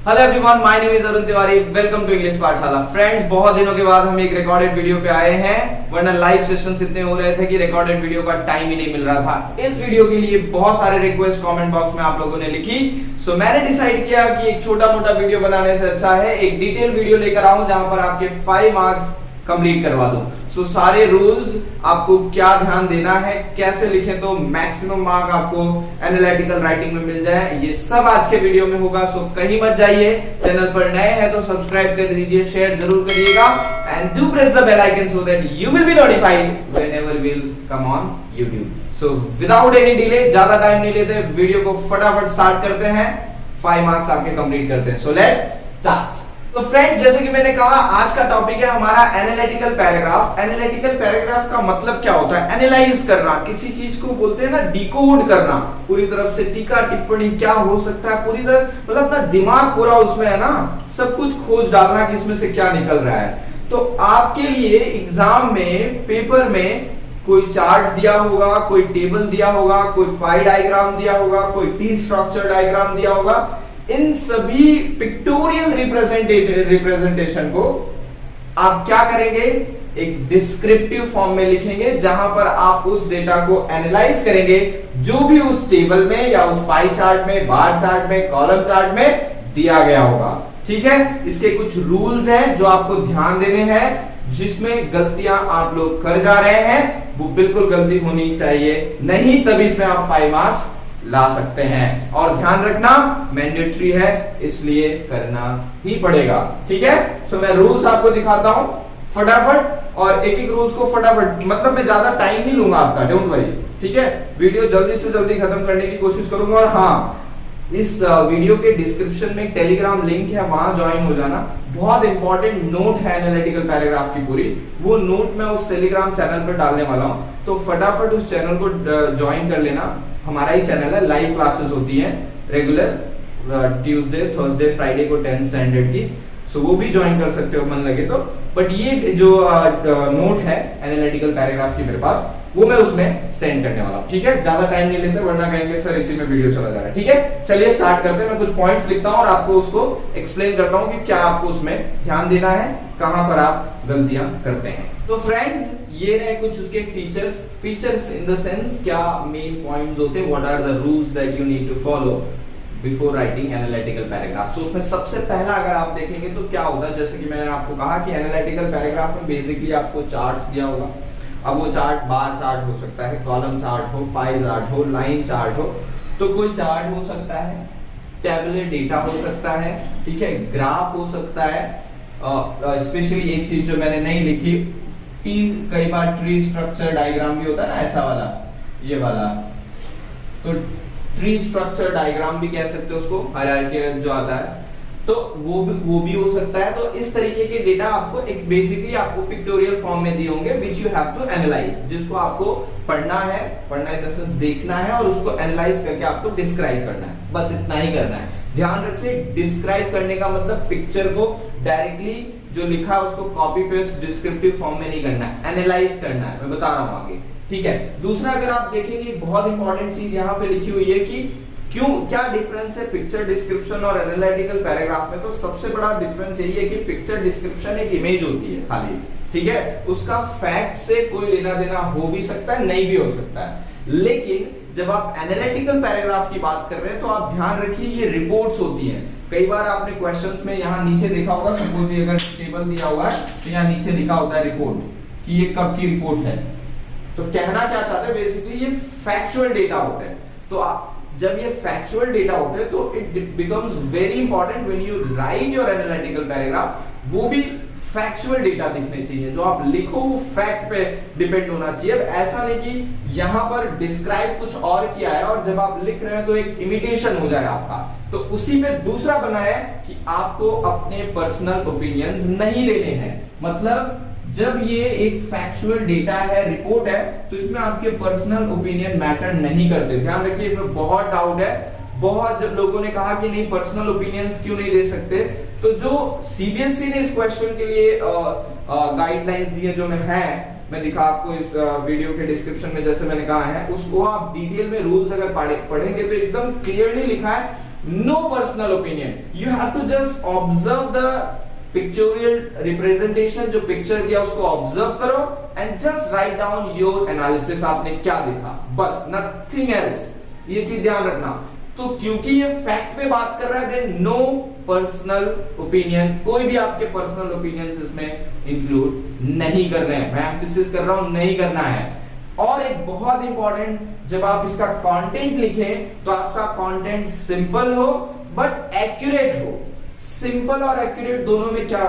Hello everyone, my name is Arun Tiwari. Welcome to English Pathshala. Friends, बहुत दिनों के बाद हम एक रिकॉर्डेड वीडियो पे आए हैं, वरना लाइव सेशंस इतने हो रहे थे कि रिकॉर्डेड वीडियो का टाइम ही नहीं मिल रहा था। इस वीडियो के लिए बहुत सारे रिक्वेस्ट कमेंट बॉक्स में आप लोगों ने लिखी, सो मैंने डिसाइड किया कि एक छोटा मोटा वीडियो बनाने से अच्छा है एक डिटेल वीडियो लेकर आऊं जहां पर आपके 5 मार्क्स कंप्लीट करवा दूं। सो सारे रूल्स, आपको क्या ध्यान देना है, कैसे लिखें तो मैक्सिमम मार्क आपको एनालिटिकल राइटिंग में मिल जाए, ये सब आज के वीडियो में होगा। सो कहीं मत जाइए, चैनल पर नए हैं तो सब्सक्राइब कर दीजिए, शेयर जरूर करिएगा and do press the bell icon so that you will be notified whenever we will come on YouTube। So without any delay, ज्यादा टाइम नहीं लेते, वीडियो को फटाफट स्टार्ट करते हैं, 5 मार्क्स आपके कंप्लीट करते हैं। So let's start. तो फ्रेंड्स, जैसे कि मैंने कहा, आज का टॉपिक है हमारा एनालिटिकल पैराग्राफ। एनालिटिकल पैराग्राफ का मतलब क्या होता है? एनालाइज करना, किसी चीज को बोलते हैं ना डिकोड करना, पूरी तरफ से टीका टिप्पणी क्या हो सकता है, पूरी तरह मतलब अपना दिमाग पूरा उसमें है ना, सब कुछ खोज डालना कि इसमें से क्या निकल रहा है। तो आपके लिए एग्जाम में, पेपर में कोई चार्ट दिया होगा, कोई टेबल दिया होगा, कोई पाई डायग्राम दिया होगा, कोई टी स्ट्रक्चर डायग्राम दिया होगा, इन सभी पिक्टोरियल रिप्रेजेंटेशन को आप क्या करेंगे? एक डिस्क्रिप्टिव फॉर्म में लिखेंगे, जहां पर आप उस डेटा को एनालाइज करेंगे जो भी उस टेबल में या उस पाई चार्ट में, बार चार्ट में, कॉलम चार्ट में दिया गया होगा। ठीक है, इसके कुछ रूल्स हैं जो आपको ध्यान देने हैं, जिसमें गलतियां आप लोग कर जा रहे हैं वो बिल्कुल गलती होनी चाहिए नहीं, तभी इसमें आप 5 मार्क्स ला सकते हैं। और ध्यान रखना, मैंडेटरी है, इसलिए करना ही पड़ेगा। ठीक है, सो मैं रूल्स आपको दिखाता हूं फटाफट, और एक एक रूल्स को फटाफट, मतलब मैं ज्यादा टाइम नहीं लूंगा आपका, डोंट वरी। ठीक है, वीडियो जल्दी से जल्दी खत्म करने की कोशिश करूंगा। और हाँ, इस वीडियो के डिस्क्रिप्शन में टेलीग्राम लिंक है, वहां ज्वाइन हो जाना। बहुत इंपॉर्टेंट नोट है एनालिटिकल पैराग्राफ की पूरी, वो नोट मैं उस टेलीग्राम चैनल पर डालने वाला हूं, तो फटाफट उस चैनल को ज्वाइन कर लेना। हमारा ही चैनल है, लाइव क्लासेस होती हैं रेगुलर, ट्यूसडे, थर्सडे, फ्राइडे को 10 स्टैंडर्ड की, सो वो भी ज्वाइन कर सकते हो मन लगे तो। बट ये जो नोट है एनालिटिकल पैराग्राफ की मेरे पास, वो मैं उसमें सेंड करने वाला हूं। ठीक है, ज्यादा टाइम नहीं लेते, वरना कहेंगे सर इसी में वीडियो चला जा रहा है। ठीक है, चलिए स्टार्ट करते हैं। मैं कुछ पॉइंट्स लिखता हूं और आपको उसको एक्सप्लेन करता हूं कि क्या आपको उसमें ध्यान देना है, कहां पर आप गलतियां करते हैं। तो फ्रेंड्स, ये रहे कुछ उसके फीचर्स इन द सेंस, क्या मेन पॉइंट्स होते हैं, what are the rules that you need to follow before writing analytical paragraph. So उसमें सबसे पहला अगर आप देखेंगे तो क्या होगा, जैसे कि मैंने आपको कहा कि एनालिटिकल पैराग्राफ में बेसिकली आपको चार्ट्स दिया होगा। अब वो चार्ट बार चार्ट हो सकता है, कॉलम चार्ट हो, पाई चार्ट हो, लाइन चार्ट हो, तो कोई चार्ट हो सकता है, टेबुलर डेटा हो सकता है, ठीक है, ग्राफ हो सकता है। स्पेशली एक चीज जो मैंने नहीं लिखी, कई बार ट्री स्ट्रक्चर डायग्राम भी होता है ना, ऐसा वाला, ये वाला, तो ट्री स्ट्रक्चर डायग्राम भी कह सकते हो उसको, हायरार्की जो आता है, तो वो भी हो सकता है। तो इस तरीके के डेटा आपको एक बेसिकली आपको पिक्टोरियल फॉर्म में दिए होंगे, which you have to analyse, जिसको आपको पढ़ना है, पढ़ना इन द सेंस देखना है, और उसको एनालाइज करके आपको डिस्क्राइब करना है, बस इतना ही करना है। ध्यान रखिए, डिस्क्राइब करने का मतलब पिक्चर को डायरेक्टली जो लिखा है उसको कॉपी पेस्ट डिस्क्रिप्टिव फॉर्म में नहीं करना है, एनालाइज करना है, मैं बता रहा हूं आगे। ठीक है, दूसरा अगर आप देखेंगे, बहुत इंपॉर्टेंट चीज यहाँ पे लिखी हुई है कि क्या डिफरेंस है पिक्चर डिस्क्रिप्शन और एनालिटिकल पैराग्राफ में। तो सबसे बड़ा डिफरेंस यही है कि पिक्चर डिस्क्रिप्शन एक इमेज होती है खाली, ठीक है, उसका फैक्ट से कोई लेना देना हो भी सकता है, नहीं भी हो सकता है। लेकिन जब आप एनालिटिकल पैराग्राफ की बात कर रहे हैं तो आप ध्यान रखिए, ये रिपोर्ट्स होती हैं। कई बार आपने क्वेश्चंस में यहाँ नीचे देखा होगा, सपोज ये अगर टेबल दिया हुआ है तो यहाँ नीचे लिखा होता है रिपोर्ट, कि ये कब की रिपोर्ट है। तो कहना क्या चाहते हैं, बेसिकली ये फैक्चुअल डेटा होते हैं। तो आप जब ये फैक्चुअल डेटा होते हैं तो it becomes very important when you right your analytical paragraph, वो भी फैक्चुअल डेटा दिखने चाहिए, जो आप लिखो वो फैक्ट पे डिपेंड होना चाहिए। अब ऐसा नहीं कि यहाँ पर डिस्क्राइब कुछ और किया है और जब आप लिख रहे हैं तो एक इमिटेशन हो जाए आपका। तो उसी में दूसरा बना है कि आपको अपने पर्सनल ओपिनियंस नहीं देने हैं। मतलब जब ये एक फैक्चुअल डेटा है, रिपोर्ट है, तो इसमें आपके पर्सनल ओपिनियन मैटर नहीं करते। ध्यान रखिए, इसमें बहुत डाउट है, बहुत जब लोगों ने कहा कि नहीं पर्सनल ओपिनियंस क्यों नहीं दे सकते, तो जो सीबीएसई ने इस क्वेश्चन के लिए गाइडलाइंस दी है, जो मैं दिखा आपको इस वीडियो के डिस्क्रिप्शन में, जैसे मैंने कहा है, उसको आप डिटेल में रूल्स अगर पढ़ेंगे तो एकदम क्लियरली लिखा है no personal opinion, you have to just observe the pictorial representation, जो पिक्चर दिया उसको ऑब्जर्व करो and just write down your analysis, आपने क्या देखा, बस, नथिंग एल्स। ये चीज ध्यान रखना। तो क्योंकि ये फैक्ट पे बात कर रहा है, देन नो पर्सनल ओपिनियन, कोई भी आपके पर्सनल ओपिनियंस इसमें इंक्लूड नहीं कर रहे हैं। मैं एम्फेसिस कर रहा हूं, नहीं करना है। और एक बहुत इंपॉर्टेंट, जब आप इसका कंटेंट लिखें तो आपका कंटेंट सिंपल हो बट एक्यूरेट हो। सिंपल और एक्यूरेट दोनों में क्या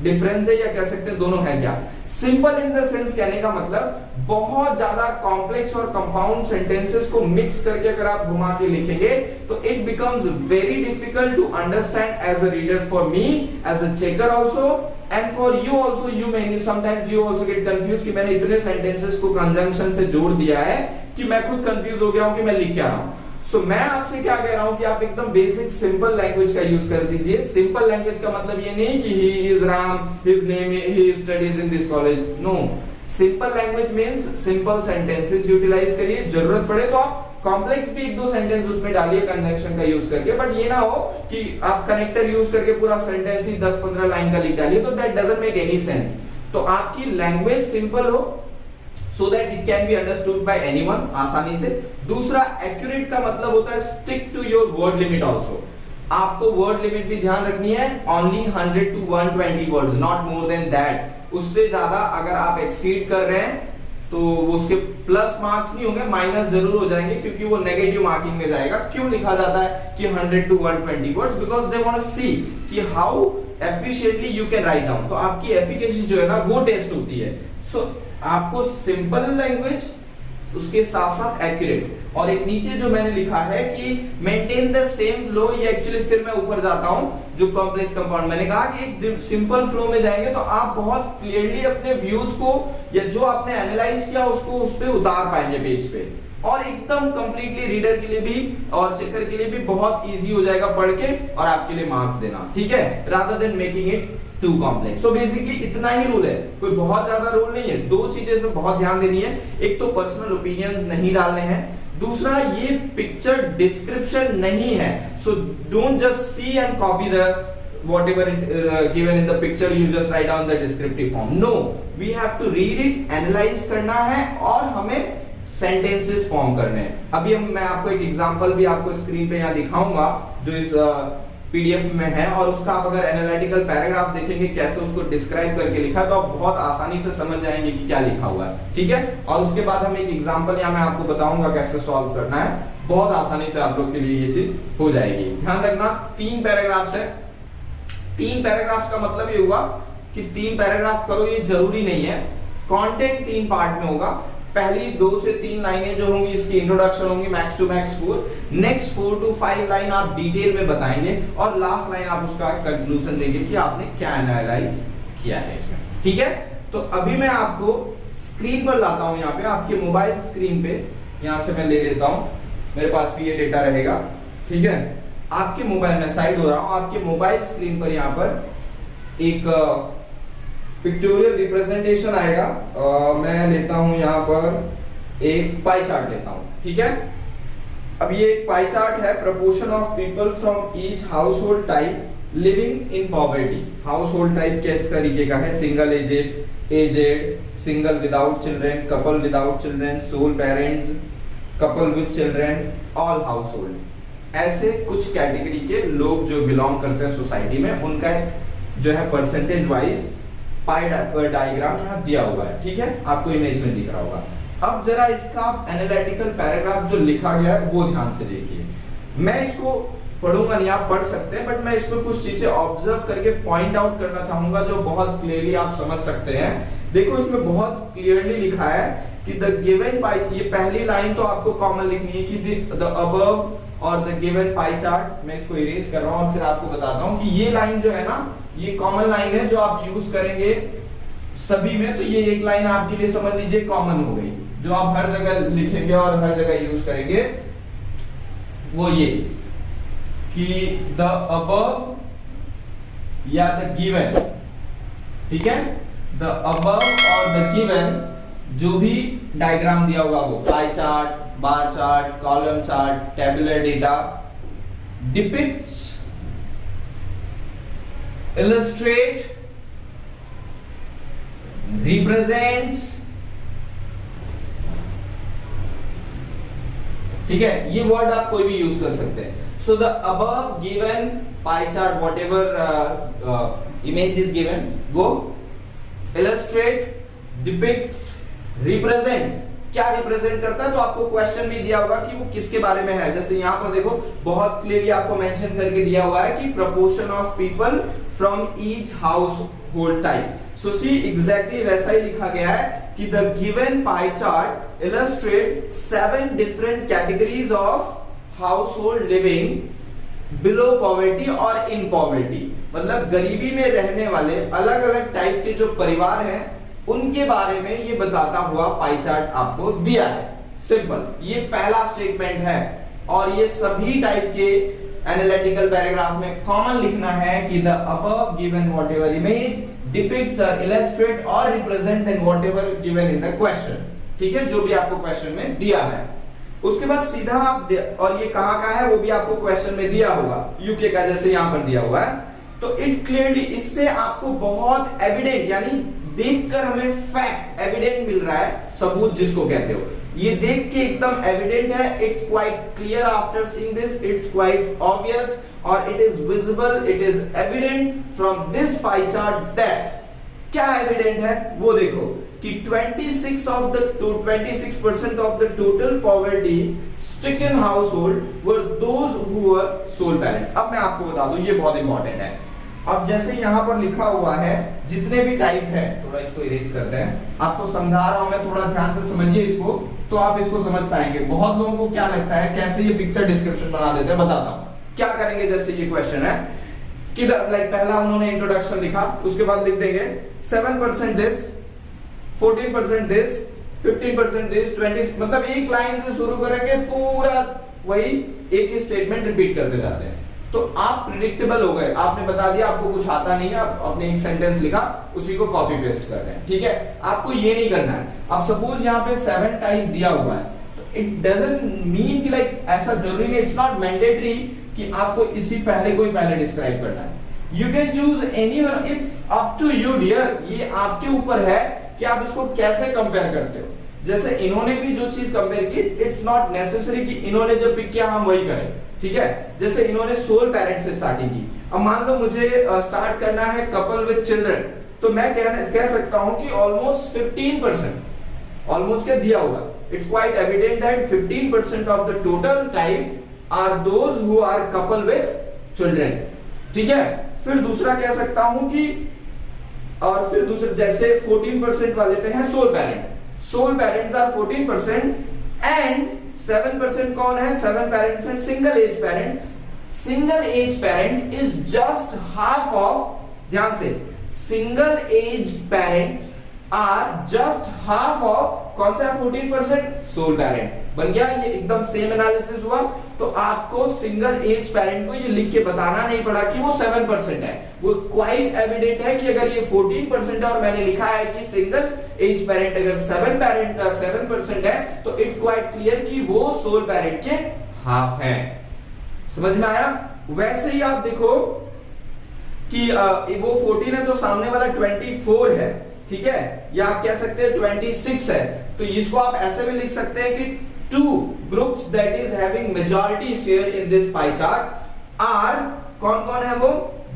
डिफरेंस है, या कह सकते हैं दोनों है क्या? सिंपल इन द सेंस कहने का मतलब बहुत ज्यादा कॉम्प्लेक्स और कंपाउंड सेंटेंसेस को मिक्स करके अगर आप घुमा के लिखेंगे तो it becomes very difficult to understand as a reader, for me as a checker also and for you also. You may sometimes you also get confuse कि मैंने इतने सेंटेंसेस को कंजंक्शन से जोड़ दिया है कि मैं खुद कंफ्यूज हो गया हूं कि मैं लिख क्या रहा हूं। सो मैं आपसे क्या कह रहा हूं कि आप एकदम बेसिक सिंपल लैंग्वेज का यूज कर दीजिए। सिंपल लैंग्वेज का मतलब ये नहीं कि he is Ram, his name, he studies in this college, no. Simple language means simple sentences utilise करिए, जरूरत पड़े तो आप कॉम्प्लेक्स भी एक दो सेंटेंस उसमें डालिए कंजंक्शन का यूज करके, बट ये ना हो कि आप कनेक्टर यूज करके पूरा सेंटेंस ही 10-15 लाइन का लिख डालिए, तो that doesn't make any sense. तो आपकी लैंग्वेज सिंपल हो so that it can be understood by anyone, आसानी से। दूसरा, एक्यूरेट का मतलब होता है stick to your word limit also। आपको वर्ड लिमिट भी ध्यान रखनी है, only 100 to 120 words, not more than that। उससे ज्यादा अगर आप एक्सीड कर रहे हैं तो उसके प्लस मार्क्स नहीं होंगे, माइनस जरूर हो जाएंगे, क्योंकि वो नेगेटिव मार्किंग में जाएगा। क्यों लिखा जाता है कि 100 to 120 words? Because they want to see कि how efficiently you can write down. तो आपकी एफिकेसी जो है ना वो टेस्ट होती है। सो आपको सिंपल लैंग्वेज, उसके साथ साथ एक्यूरेट, और एक नीचे जो मैंने लिखा है कि मेंटेन द सेम फ्लो, ये एक्चुअली फिर मैं ऊपर जाता हूं, जो कॉम्प्लेक्स कंपाउंड, मैंने कहा कि एक सिंपल फ्लो में जाएंगे तो आप बहुत क्लियरली अपने व्यूज को या जो आपने एनालाइज किया उसको उस पे उतार पाएंगे पेज पे, और एकदम कंप्लीटली रीडर के लिए भी और चेकर के लिए भी बहुत इजी हो जाएगा पढ़ के और आपके लिए मार्क्स देना, ठीक है, rather than making it too complex. So basically इतना ही रूल है, कोई बहुत ज्यादा रूल नहीं है। दो चीजें इसमें बहुत ध्यान देनी है, एक तो पर्सनल ओपिनियंस नहीं डालने हैं, दूसरा ये पिक्चर डिस्क्रिप्शन नहीं है। So don't just see and copy the whatever given in the picture, you just write down the descriptive form. No, we have to read it, analyze करना है और हमें सेंटेंसेस फॉर्म करने हैं। अभी मैं आपको एक एग्जांपल भी आपको स्क्रीन पे यहाँ दिखाऊंगा जो इस पीडीएफ में है, और उसका आप अगर एनालिटिकल पैराग्राफ देखेंगे कैसे उसको डिस्क्राइब करके लिखा, तो आप बहुत आसानी से समझ जाएंगे कि क्या लिखा हुआ है, ठीक है। और उसके बाद हम एक एग्जांपल यहाँ मैं आपको बताऊंगा कैसे सॉल्व करना है, बहुत आसानी से आप लोग के लिए ये चीज हो जाएगी। ध्यान रखना 3 पैराग्राफ्स है। 3 पैराग्राफ्स का मतलब ये हुआ कि 3 पैराग्राफ करो, ये जरूरी नहीं है। कंटेंट 3 पार्ट में होगा। पहली 2 से 3 लाइनें जो होंगी इसकी इंट्रोडक्शन होंगी, max to max 4। Next 4 to 5 line आप डिटेल में बताएंगे, और लास्ट लाइन आप उसका कंक्लूजन देंगे कि आपने क्या एनालाइज किया है इसमें, ठीक है। तो अभी मैं आपको स्क्रीन पर लाता हूं, यहाँ पे आपके मोबाइल स्क्रीन पे, यहाँ से मैं ले लेता हूं, मेरे पास भी ये डेटा रहेगा, ठीक है। आपके मोबाइल में साइड हो रहा हूं, आपके मोबाइल स्क्रीन पर यहाँ पर एक पिक्टोरियल रिप्रेजेंटेशन आएगा। मैं लेता हूं यहाँ पर एक पाई चार्ट लेता हूं, ठीक है। अब ये एक पाई चार्ट है, proportion of people from each household type living in poverty. Household type किस तरीके का है? Single aged, single without children, couple without children, sole parents, couple with children, all household. ऐसे कुछ category के लोग जो belong करते हैं सोसाइटी में, उनका जो है परसेंटेज वाइज पाई डायग्राम यहाँ दिया हुआ है, ठीक है, आपको इमेज में दिख रहा होगा। अब जरा इसका एनालिटिकल पैराग्राफ जो लिखा गया है वो ध्यान से देखिए। मैं इसको पढ़ूंगा नहीं, आप पढ़ सकते हैं, बट मैं इसमें कुछ चीजें ऑब्जर्व करके पॉइंट आउट करना चाहूंगा जो बहुत क्लियरली आप समझ सकते हैं। देखो इसमें बहुत क्लियरली लिखा है कि द गिवन पाई, ये पहली लाइन तो आपको कॉमन लिखनी है कि द अबव और द गिवन पाई चार्ट। मैं इसको इरेज कर रहा हूं और फिर आपको बताता हूं कि ये लाइन जो है ना, ये कॉमन लाइन है जो आप यूज करेंगे सभी में। तो ये एक लाइन आपके लिए समझ लीजिए कॉमन हो गई, जो आप हर जगह लिखेंगे और हर जगह यूज करेंगे, वो ये कि द अबव या द गिवन, ठीक है, द अबव और द गिवन जो भी डायग्राम दिया होगा, वो pie chart, bar chart, column chart, tabular data, depicts, illustrate, represents, ठीक है, ये वर्ड आप कोई भी यूज कर सकते हैं. So the above given pie chart what ever image is given वो इलस्ट्रेट, डिपिक्ट, रिप्रेजेंट. क्या रिप्रेजेंट करता है? तो आपको क्वेश्चन भी दिया होगा कि वो किसके बारे में है. जैसे यहां पर देखो बहुत क्लियरली आपको मेंशन करके दिया हुआ है कि proportion of people from each household type. So see exactly वैसा ही लिखा गया है कि the given pie chart illustrate 7 different categories of household living below poverty और इन पॉवर्टी. मतलब गरीबी में रहने वाले अलग अलग टाइप के जो परिवार हैं उनके बारे में ये बताता हुआ पाई चार्ट आपको दिया है. सिंपल, ये पहला स्टेटमेंट है और ये सभी टाइप के एनालिटिकल पैराग्राफ में कॉमन लिखना है कि the above given whatever image depicts और इलस्ट्रेट और represent in whatever given in the question. ठीक है, जो भी आपको क्वेश्चन में दिया है. उसके बाद सीधा आप, और ये कहां का है वो भी आपको क्वेश्चन में दिया होगा, यूके का जैसे यहां पर दिया हुआ है. तो इट क्लियरली, इससे आपको बहुत एविडेंट, यानी देखकर हमें फैक्ट एविडेंट मिल रहा है, सबूत जिसको कहते हो, ये देख के एकदम एविडेंट है. It's quite clear after seeing this, it's quite obvious और it is visible, it is evident from this pie chart that. क्या एविडेंट है वो देखो कि 26% of the total poverty stricken household were those who were sole parent. अब मैं आपको बता दूं, ये बहुत इंपॉर्टेंट है. अब जैसे यहां पर लिखा हुआ है जितने भी टाइप है, थोड़ा इसको इरेज करते हैं, आपको समझा रहा हूं मैं, थोड़ा ध्यान से समझिए इसको तो आप इसको समझ पाएंगे. बहुत लोगों को क्या लगता है कैसे ये पिक्चर डिस्क्रिप्शन बना देते हैं, बताता हूं क्या करेंगे. जैसे ये क्वेश्चन है कि लाइक पहला उन्होंने इंट्रोडक्शन लिखा, उसके बाद लिख देंगे 7% दिस, 14% दिस, 15% दिस, 20, मतलब एक लाइन से शुरू करेंगे पूरा वही एक ही स्टेटमेंट रिपीट करते जाते हैं. तो आप प्रेडिक्टेबल हो गए, आपने बता दिया आपको कुछ आता नहीं है, आप अपने एक सेंटेंस लिखा उसी को कॉपी पेस्ट कर दें. ठीक है, आपको ये नहीं करना है. अब सपोज यहाँ पे 7 टाइप दिया हुआ है, तो इट डजंट मीन कि लाइक ऐसा जरूरी नहीं, इट्स नॉट मैंडेटरी कि आपको इसी पहले कोई पहले डिस्क्राइब करना है. You can choose anyone, it's up to you dear. ये आपके ऊपर है कि आप इसको कैसे कंपेयर करते हो. जैसे इन्होंने भी जो चीज कंपेयर की, इट्स नॉट नेसेसरी कि इन्होंने जो पिक किया हम वही करें. ठीक है, जैसे इन्होंने सोल पेरेंट से स्टार्टिंग की. अब मान लो मुझे स्टार्ट करना है कपल विद चिल्ड्रन, तो मैं कह सकता हूं कि ऑलमोस्ट 15%, ऑलमोस्ट क्या दिया हुआ, it's quite evident that 15% of the total type are those who are couple with children. ठीक है, फिर दूसरा कह सकता हूं कि, और फिर दूसरे जैसे 14% वाले पे है sole parent. Sole parents are 14% and 7% कौन है, 7 parents and single age parent. Single age parent is just half of, ध्यान से, single age parent are just half of कौन सा 14% सोल पेरेंट. बन गया, ये एकदम सेम एनालिसिस हुआ. तो आपको सिंगल एज पेरेंट को ये लिख के बताना नहीं पड़ा कि वो 7% है, वो क्वाइट एविडेंट है कि अगर ये 14% है और मैंने लिखा है कि सिंगल एज पेरेंट अगर 7% है तो इट्स क्वाइट क्लियर कि वो सोल पेरेंट के हाफ है. समझ में आया. वैसे ही आप देखो कि वो 14 है तो सामने वाला 24 है. ठीक है, या आप कह सकते हैं 26 है, तो इसको आप ऐसे भी लिख सकते हैं कि two groups that is having majority share in this pie chart are, कौन कौन है वो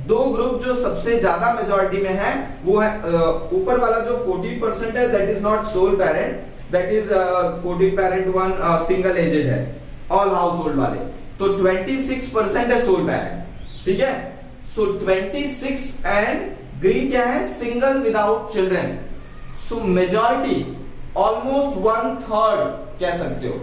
दो ग्रुप जो सबसे ज्यादा मेजॉरिटी में है, वो है ऊपर वाला जो 14% है, that is not sole parent, that is 14 parent one single aged है, all household वाले. तो 26% है सोल पेरेंट. ठीक है, सो 26 एंड ग्रीन क्या है, सिंगल विदाउट चिल्ड्रन. सो मेजॉरिटी ऑलमोस्ट 1/3 कह सकते हो,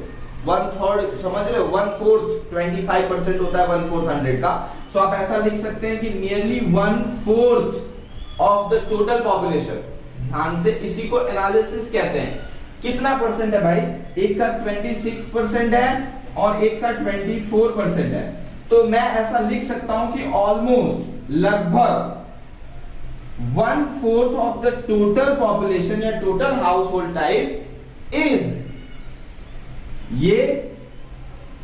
1/3 समझ रहे हो, 1/4 25% होता है 1/4 100 का. सो आप ऐसा लिख सकते हैं कि nearly 1/4 of the total population. ध्यान से, इसी को एनालिसिस कहते हैं. कितना परसेंट है भाई, एक का 26% है और एक का 24% है. तो मैं ऐसा लिख सकता हूं कि ऑलमोस्ट लगभग 1/4 ऑफ द टोटल पॉपुलेशन या total house hold type is ये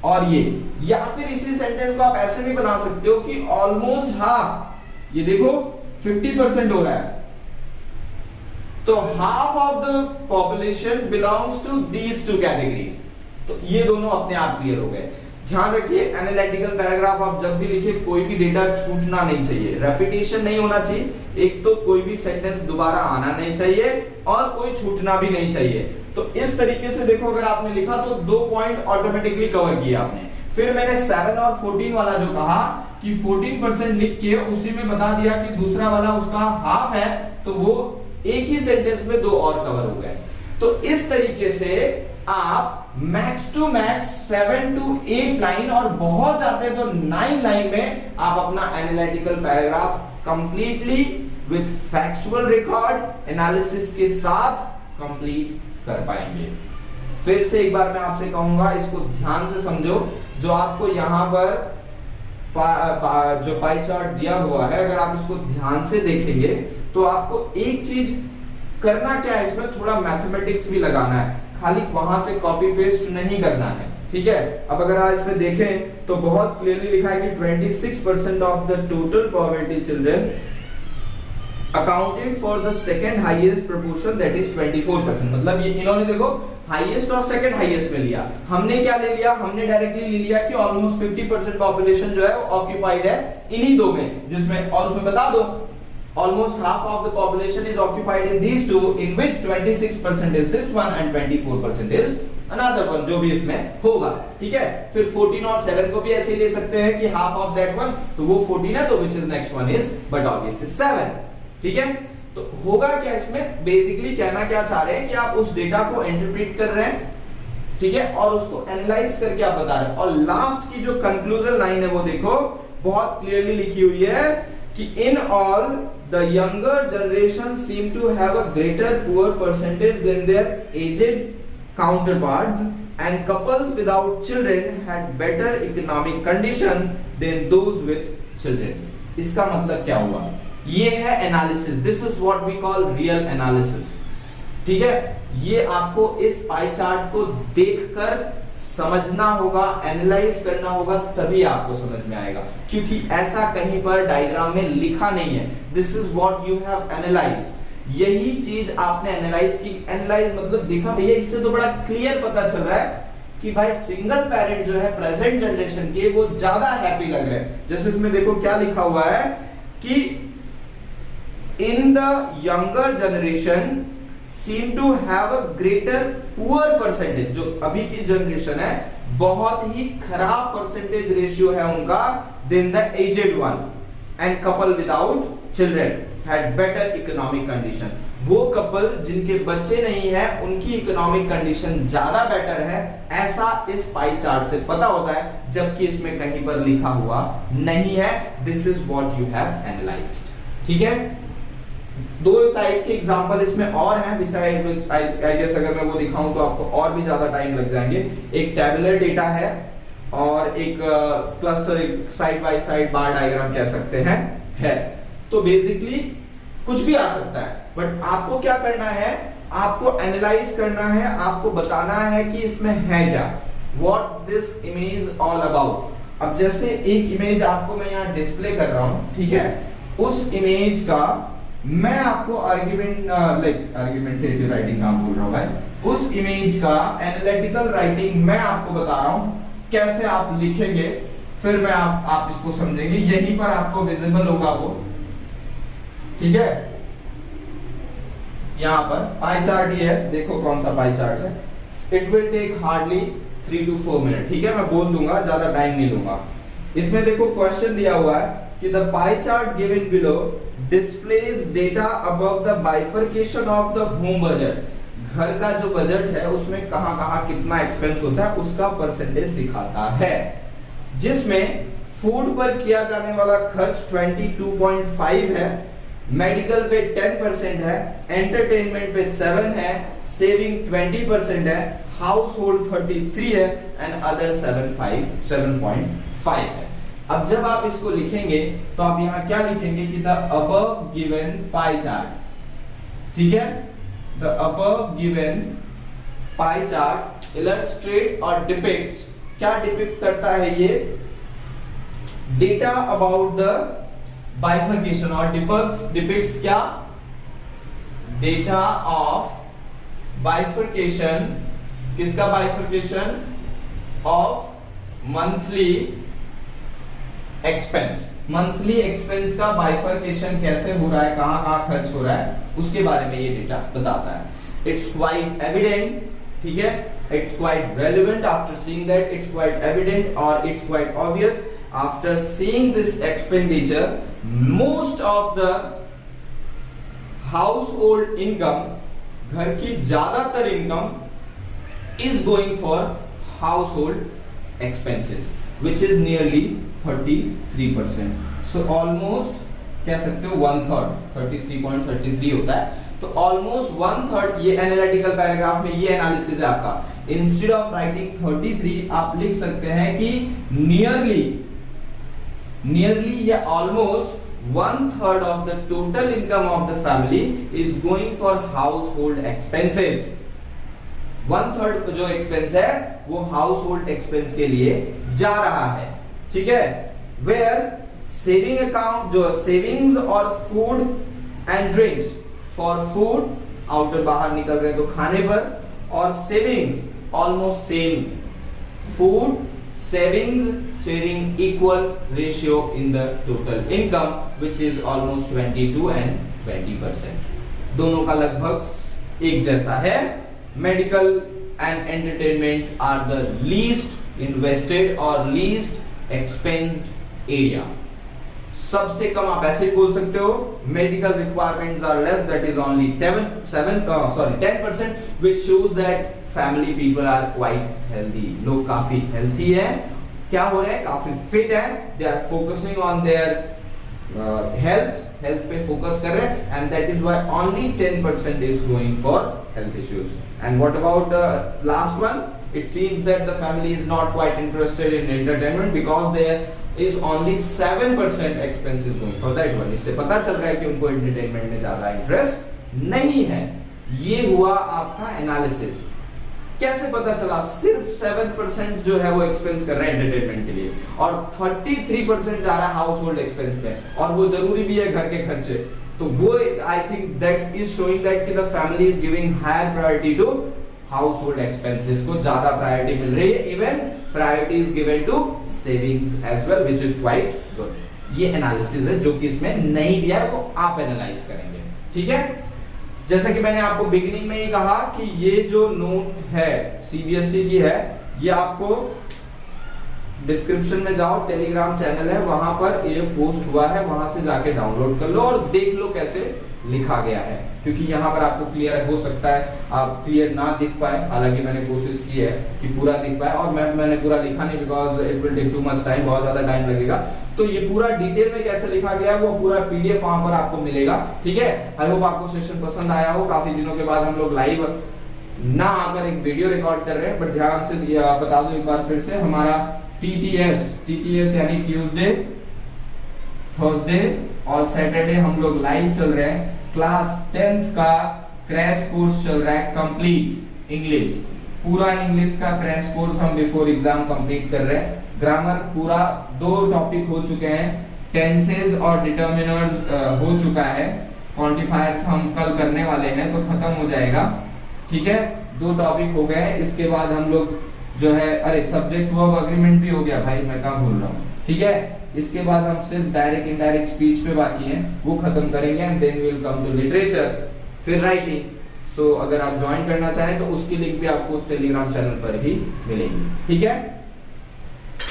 और ये, या फिर इसी सेंटेंस को आप ऐसे भी बना सकते हो कि ऑलमोस्ट हाफ, ये देखो 50% हो रहा है, तो half of the population belongs to these two categories. तो ये दोनों अपने आप क्लियर हो गए। ध्यान रखिए, एनालिटिकल पैराग्राफ आप जब भी लिखे कोई भी डेटा छूटना नहीं चाहिए, रेपिटेशन नहीं होना चाहिए, एक तो कोई भी सेंटेंस दोबारा आना नहीं चाहिए और कोई छूटना भी नहीं चाहिए। तो इस तरीके से देखो, अगर आपने लिखा तो 2 पॉइंट ऑटोमेटिकली कवर किया आपने। फिर मैंने 7 और 14 वाला जो कहा कि 14% लिख के उसी में बता दिया कि दूसरा वाला उसका हाफ है, तो वो एक ही सेंटेंस में 2 और कवर हो गए। तो इस तरीके से आप max to max 7 to 8 line और बहुत जाते हैं तो 9 लाइन में आप अपना analytical paragraph completely with factual record analysis के साथ कंप्लीट कर पाएंगे। फिर से एक बार मैं आपसे कहूंगा, इसको ध्यान से समझो। जो आपको यहां पर जो पाई चार्ट दिया हुआ है, अगर आप इसको ध्यान से देखेंगे तो आपको एक चीज करना क्या है, इसमें थोड़ा मैथमेटिक्स भी लगाना है, खाली वहां से कॉपी पेस्ट नहीं करना है, ठीक है। अब अगर आप इसमें देखें तो बहुत क्लियरली लिखा है कि 26% of the total poverty children accounted for the second highest proportion, that is 24%। मतलब ये इन्होंने देखो हाईएस्ट और सेकंड हाईएस्ट में लिया, हमने क्या ले लिया, हमने डायरेक्टली ले लिया कि ऑलमोस्ट 50% पॉपुलेशन जो है वो ऑक्यूपाइड है इन्हीं दो में, जिसमें और उसमें बता दो almost half of the population is occupied in these two, in which 26% is this one and 24% is another one, जो भी इसमें होगा, ठीक है। फिर 14 और 7 को भी ऐसे ले सकते हैं कि half of that one, तो वो 14 है, तो which is next one is but obviously 7, ठीक है। तो होगा क्या इसमें, बेसिकली कहना क्या चाह रहे हैं कि आप उस डेटा को इंटरप्रेट कर रहे हैं, ठीक है, और उसको एनालाइज करके आप बता रहे हैं। और लास्ट की जो कंक्लूजन लाइन है वो देखो बहुत क्लियरली लिखी हुई है कि in all the younger generation seem to have a greater poor percentage than their aged counterparts, and couples without children had better economic condition than those with children। इसका मतलब क्या हुआ, ये है analysis, this is what we call real analysis, ठीक है। ये आपको इस पाई चार्ट को देखकर समझना होगा, एनालाइज करना होगा, तभी आपको समझ में आएगा, क्योंकि ऐसा कहीं पर डायग्राम में लिखा नहीं है। This is what you have analysed, यही चीज आपने एनालाइज की। एनालाइज मतलब देखा भैया, इससे तो बड़ा क्लियर पता चल रहा है कि भाई सिंगल पेरेंट जो है प्रेजेंट जनरेशन के, वो ज्यादा हैप्पी लग रहे हैं। जैसे इसमें देखो क्या लिखा हुआ है कि in the younger generation seem to have a greater poor percentage, जो अभी की जनरेशन है बहुत ही खराब परसेंटेज रेशियो है उनका, than the aged one, and couple without children had better economic condition। वो कपल जिनके बच्चे नहीं है उनकी इकोनॉमिक कंडीशन ज्यादा बेटर है, ऐसा इस पाई चार्ट से पता होता है, जबकि इसमें कहीं पर लिखा हुआ नहीं है। This is what you have analysed, ठीक है। 2 टाइप के एग्जांपल इसमें और हैं, which I guess अगर मैं वो दिखाऊं तो आपको और भी ज्यादा टाइम लग जाएंगे। एक टेबुलर डेटा है और एक cluster, side by side bar diagram कह सकते हैं है। तो बेसिकली कुछ भी आ सकता है, बट आपको क्या करना है, आपको एनालाइज करना है, आपको बताना है कि इसमें है क्या, what this image all about। अब जैसे एक इमेज आपको मैं यहाँ डिस्प्ले कर रहा हूँ, ठीक है, उस इमेज का मैं आपको आर्गुमेंटेटिव राइटिंग नाम बोल रहा हूं भाई, उस इमेज का एनालिटिकल राइटिंग मैं आपको बता रहा हूं कैसे आप लिखेंगे, फिर मैं आप इसको समझेंगे। यहीं पर आपको विजिबल होगा वो, ठीक है। यहां पर पाई चार्ट ये है, देखो कौन सा पाई चार्ट है। It will take hardly 3 to 4 minute, ठीक है, मैं बोल दूंगा, ज्यादा टाइम नहीं लूंगा। इसमें देखो क्वेश्चन दिया हुआ है कि the pie chart given below displays data above the bifurcation of the home budget। घर का जो बजट है उसमें कहां-कहां कितना एक्सपेंस होता है उसका परसेंटेज दिखाता है, जिसमें फूड पर किया जाने वाला खर्च 22.5 है, मेडिकल पे 10% है, एंटरटेनमेंट पे 7 है, सेविंग 20% है, हाउस होल्ड 33 है एंड अदर 7.5 है। अब जब आप इसको लिखेंगे तो आप यहां क्या लिखेंगे कि the above given pie chart, ठीक है, the above given pie chart illustrate और डिपिक्ट्स क्या डिपिक्ट करता है ये? डेटा अबाउट द बाइफर्केशन और डिपिक्ट्स क्या? डेटा ऑफ बाइफर्केशन, किसका bifurcation? Of monthly expense. Monthly expense का बाइफर्केशन कैसे हो रहा है, कहां कहां खर्च हो रहा है, उसके बारे में ये डेटा बताता है। इट्स क्वाइट एविडेंट, ठीक है, it's quite relevant after seeing that, it's quite evident और it's quite obvious after seeing this expenditure, most of the household income, घर की ज्यादातर income is going for household expenses which is nearly 33%. So almost कह सकते हो 1/3, 33.33 होता है, तो ऑलमोस्ट 1/3। ये एनालिटिकल पैराग्राफ में ये एनालिसिस है आपका। इंस्टेड ऑफ राइटिंग 33 आप लिख सकते हैं कि नियरली या almost 1/3 of the total income of the family is going for household expenses. 1/3 जो एक्सपेंस है वो हाउस होल्ड एक्सपेंस के लिए जा रहा है, ठीक है। वेयर सेविंग अकाउंट, जो सेविंग्स और food and drinks, for food outer बाहर निकल रहे हैं तो खाने पर, और savings almost same, food savings sharing equal ratio in the total income which is almost 22 and 20%। दोनों का लगभग एक जैसा है। Medical and entertainments are the least invested और लीस्ट एक्सपेंस्ड एरिया। सबसे कम आप ऐसे बोल सकते हो, medical requirements are less, that is only 10%, which shows that family people are quite healthy। लोग काफी हेल्थी है, क्या हो रहे हैं, काफी फिट है, they are focusing on their health पे फोकस कर रहे हैं, and that is why only 10% is going for health issues। And what about last one? It seems that the family is not quite interested in entertainment because there is only 7% expenses going for that one। इससे पता चल रहा है कि उनको entertainment में ज्यादा interest नहीं है। ये हुआ आपका एनालिसिस। कैसे पता चला? सिर्फ 7% जो है वो एक्सपेंस कर रहे हैं एंटरटेनमेंट के लिए, और 33% जा रहा है हाउस होल्ड एक्सपेंस पे, और वो जरूरी भी है घर के खर्चे। तो वो I think that is showing that कि the family is giving higher priority to household expenses को ज्यादा प्रायोरिटी मिल रही है। Even priority is given to savings as well, which is quite good. ये एनालिसिस है जो कि इसमें नहीं दिया है, वो आप एनालाइज करेंगे, ठीक है। जैसा कि मैंने आपको बिगिनिंग में ही कहा कि ये जो नोट है सीबीएसई की है, ये आपको डिस्क्रिप्शन में जाओ, टेलीग्राम चैनल है, वहां पर ये पोस्ट हुआ है, वहां से जाके डाउनलोड कर लो और देख लो कैसे लिखा गया है, क्योंकि यहाँ पर आपको क्लियर हो सकता है आप क्लियर ना दिख पाए। हालांकि मैंने कोशिश की है कि पूरा दिख पाए, और मैंने पूरा लिखा नहीं because it will take too much time, बहुत ज्यादा टाइम लगेगा। तो ये पूरा डिटेल में कैसे लिखा गया वो पूरा पीडीएफ वहां पर आपको मिलेगा, ठीक है। आई होप आपको सेशन पसंद आया हो। काफी दिनों के बाद हम लोग लाइव ना आकर एक वीडियो रिकॉर्ड कर रहे हैं, बट ध्यान से बता दूं एक बार फिर से, हमारा टीटीएस यानी ट्यूसडे, थर्सडे और सैटरडे हम लोग लाइव चल रहे हैं। क्लास 10th का क्रैश कोर्स चल रहा है कंप्लीट इंग्लिश, पूरा इंग्लिश का क्रैश कोर्स हम बिफोर एग्जाम कंप्लीट कर रहे हैं। ग्रामर पूरा 2 टॉपिक हो चुके हैं, टेंसेस और डिटर्मिनर्स हो चुका है, क्वांटिफायर्स हम कल करने वाले हैं तो खत्म हो जाएगा, ठीक है। 2 टॉपिक हो गए। इसके बाद हम लोग जो है, अरे सब्जेक्ट वर्ब एग्रीमेंट भी हो गया भाई, मैं क्या बोल रहा हूँ, ठीक है। इसके बाद हम सिर्फ डायरेक्ट इनडायरेक्ट स्पीच पे बाकी हैं, वो खत्म करेंगे, and then we will come to literature, फिर राइटिंग। सो अगर आप ज्वाइन करना चाहें तो उसकी लिंक भी आपको उस टेलीग्राम चैनल पर ही मिलेगी, ठीक है।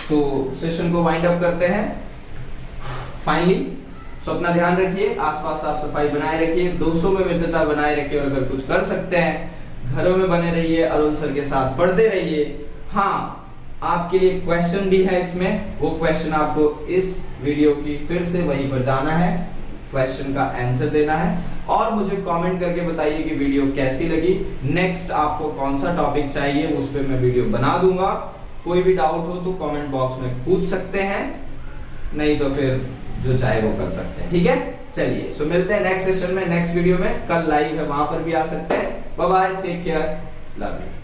तो सेशन को वाइंड अप करते हैं फाइनली। सो अपना ध्यान रखिए, आसपास साफ सफाई बनाए रखिए, दोस्तों में मित्रता बनाए रखिए, और अगर कुछ कर सकते हैं घरों में बने रहिए, अरुण सर के साथ पढ़ते रहिए। हाँ, आपके लिए क्वेश्चन भी है इसमें, वो क्वेश्चन आपको इस वीडियो की फिर से वहीं पर जाना है, क्वेश्चन का आंसर देना है, और मुझे कमेंट करके बताइए कि वीडियो कैसी लगी, नेक्स्ट आपको कौन सा टॉपिक चाहिए, उस पर मैं वीडियो बना दूंगा। कोई भी डाउट हो तो कमेंट बॉक्स में पूछ सकते हैं, नहीं तो फिर जो चाहे वो कर सकते हैं, ठीक है। चलिए, सो मिलते हैं नेक्स्ट सेशन में, नेक्स्ट वीडियो में। कल लाइव है, वहां पर भी आ सकते हैं। Bye bye, take care, love you.